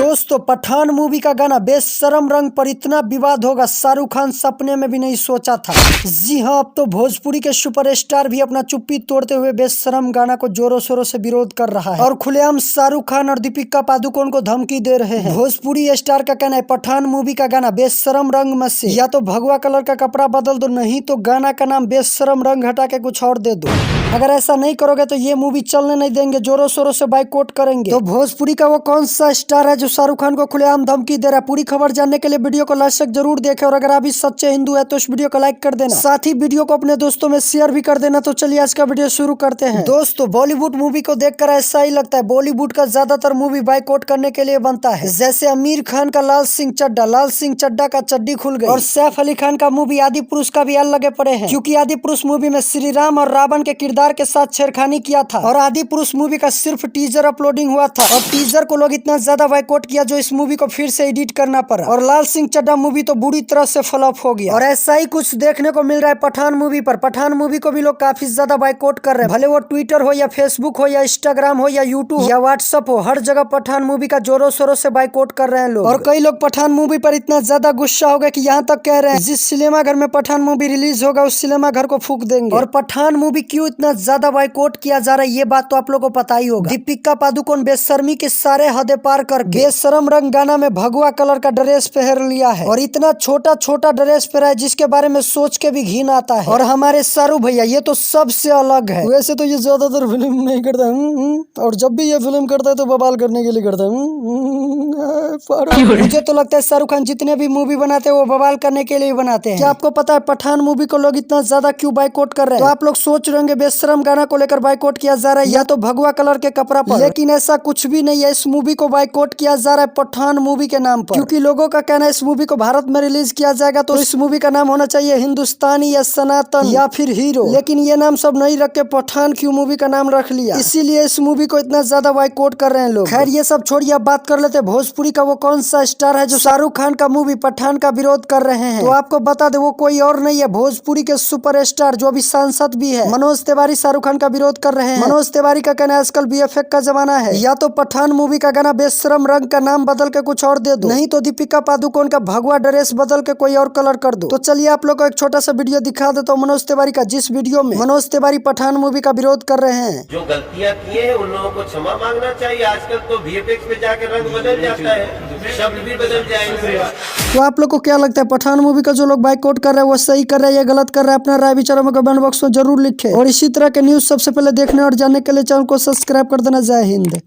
दोस्तों पठान मूवी का गाना बेशरम रंग पर इतना विवाद होगा शाहरुख खान सपने में भी नहीं सोचा था। जी हां, अब तो भोजपुरी के सुपरस्टार भी अपना चुप्पी तोड़ते हुए बेशरम गाना को जोरों शोरों से विरोध कर रहा है और खुलेआम शाहरुख खान और दीपिका पादुकोण को धमकी दे रहे हैं। भोजपुरी स्टार का कहना है पठान मूवी का गाना बेशरम रंग में से या तो भगवा कलर का कपड़ा बदल दो, नहीं तो गाना का नाम बेशरम रंग हटा के कुछ और दे दो। अगर ऐसा नहीं करोगे तो ये मूवी चलने नहीं देंगे, जोरों शोरों से बाइकआउट करेंगे। तो भोजपुरी का वो कौन सा स्टार है जो शाहरुख खान को खुलेआम धमकी दे रहा है? पूरी खबर जानने के लिए वीडियो को लास्ट तक जरूर देखें और अगर आप भी सच्चे हिंदू है तो इस वीडियो को लाइक कर देना, साथ ही वीडियो को अपने दोस्तों में शेयर भी कर देना। तो चलिए आज का वीडियो शुरू करते हैं। दोस्तों बॉलीवुड मूवी को देखकर ऐसा ही लगता है बॉलीवुड का ज्यादातर मूवी बाइकआउट करने के लिए बनता है। जैसे आमिर खान का लाल सिंह चड्ढा का चड्डी खुल गई और सैफ अली खान का मूवी आदि पुरुष का भी अल लगे पड़े हैं, क्योंकि आदि पुरुष मूवी में श्री राम और रावण के किरदार के साथ छेड़खानी किया था और आदि पुरुष मूवी का सिर्फ टीजर अपलोडिंग हुआ था और टीजर को लोग इतना ज्यादा बाइकआउट किया जो इस मूवी को फिर से एडिट करना पड़ा और लाल सिंह चड्ढा मूवी तो बुरी तरह से फ्लॉप हो गया। और ऐसा ही कुछ देखने को मिल रहा है पठान मूवी पर। पठान मूवी को भी लोग काफी ज्यादा बाइकआउट कर रहे हैं, भले वो ट्विटर हो या फेसबुक हो या इंस्टाग्राम हो या यूट्यूब या व्हाट्सअप हो, हर जगह पठान मूवी का जोरों शोरों से बाइकआउट कर रहे हैं लोग। और कई लोग पठान मूवी पर इतना ज्यादा गुस्सा हो गए कि यहाँ तक कह रहे हैं जिस सिनेमा घर में पठान मूवी रिलीज होगा उस सिनेमा घर को फूंक देंगे। और पठान मूवी क्यों इतना ज्यादा बाइकआउट किया जा रहा है ये बात तो आप लोगों को पता ही होगा। दीपिका पादुकोण बेशर्मी के सारे हदें पार कर बेशरम रंग गाना में भगवा कलर का ड्रेस पहन लिया है और इतना छोटा छोटा ड्रेस पहना है जिसके बारे में सोच के भी घिन आता है। और हमारे शाहरुख भैया ये तो सबसे अलग है। वैसे तो ये ज्यादातर फिल्म नहीं करता और जब भी ये फिल्म करता है तो बवाल करने के लिए करता है। मुझे तो लगता है शाहरुख खान जितने भी मूवी बनाते हैं वो बवाल करने के लिए बनाते हैं। क्या आपको पता है पठान मूवी को लोग इतना ज्यादा क्यों बाइकआउट कर रहे हैं? तो आप लोग सोच रहे होंगे बेशरम गाना को लेकर बाइकआउट किया जा रहा है या तो भगवा कलर के कपड़ा पर, लेकिन ऐसा कुछ भी नहीं है। इस मूवी को बाइकआउट किया जा रहा है पठान मूवी के नाम पर, क्योंकि लोगों का कहना है इस मूवी को भारत में रिलीज किया जाएगा तो इस मूवी का नाम होना चाहिए हिंदुस्तानी या सनातन या फिर हीरो, लेकिन ये नाम सब नहीं रख के पठान क्यों मूवी का नाम रख लिया, इसीलिए इस मूवी को इतना ज्यादा बाइकआउट कर रहे हैं लोग। खैर ये सब छोड़िए, अब बात कर लेते हैं भोजपुरी का वो कौन सा स्टार है जो शाहरुख खान का मूवी पठान का विरोध कर रहे हैं। तो आपको बता दे वो कोई और नहीं है, भोजपुरी के सुपरस्टार जो अभी सांसद भी है मनोज तिवारी शाहरुख खान का विरोध कर रहे हैं। मनोज तिवारी का कहना है आजकल बीएफएफ का जमाना है, या तो पठान मूवी का गाना बेशरम रंग का नाम बदल के कुछ और दे दो, नहीं तो दीपिका पादुकोण का भगवा ड्रेस बदल के कोई और कलर कर दो। तो चलिए आप लोग को एक छोटा सा वीडियो दिखा देता हूँ मनोज तिवारी का, जिस वीडियो में मनोज तिवारी पठान मूवी का विरोध कर रहे हैं। जो गलतियां किए हैं उन लोगों को क्षमा मांगना चाहिए। आजकल तो वीएफएक्स पे जाकर रंग बदल जाता है, शब्द भी बदल जाएंगे। तो आप लोग को क्या लगता है पठान मूवी का जो लोग बाइकआउट कर रहे हैं वो सही कर रहे हैं या गलत कर रहे हैं? अपना राय विचारों में कमेंट बॉक्स में जरूर लिखें और इसी तरह के न्यूज सबसे पहले देखने और जानने के लिए चैनल को सब्सक्राइब कर देना। जय हिंद।